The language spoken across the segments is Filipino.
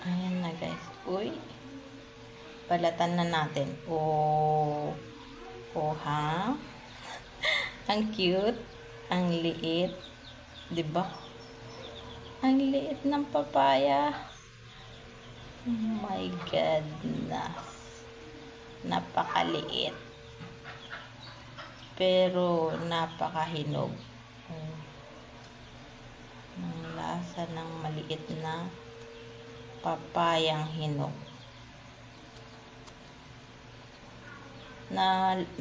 Ayan na guys. Uy. Balatan na natin. Oh. Oh ha. Ang cute. Ang liit. 'Di ba? Ang liit ng papaya. Oh my goodness. Napakaliit. Pero napakahinog. Oh. Ang lasa ng maliit na papayang hinog.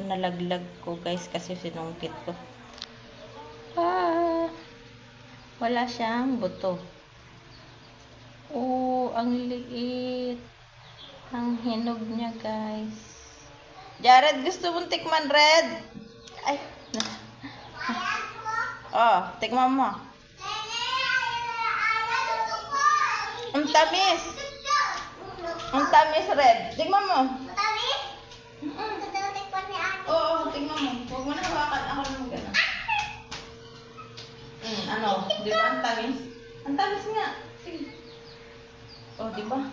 Nalaglag ko guys kasi sinungkit ko. Wala siyang buto. Oh, ang liit. Ang hinog niya guys. Jared, gusto mong tikman red? Ay. Oh, tikman mo. Ang tamis. Ang tamis red. Tikman mo. Oo, tingnan mo. Huwag mo na hawakan. Ako naman gano'n. Ano? Di ba ang tamis? Ang tamis nga. Sige. Oh, di ba?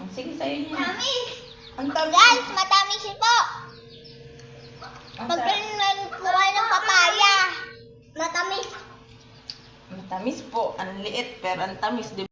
Sige, sa'yo niya. Tamis! Ang tamis. Guys, matamis ito. Ang Pagkain po kayo ng papaya. Matamis. Matamis po. Ang liit pero ang tamis, di ba?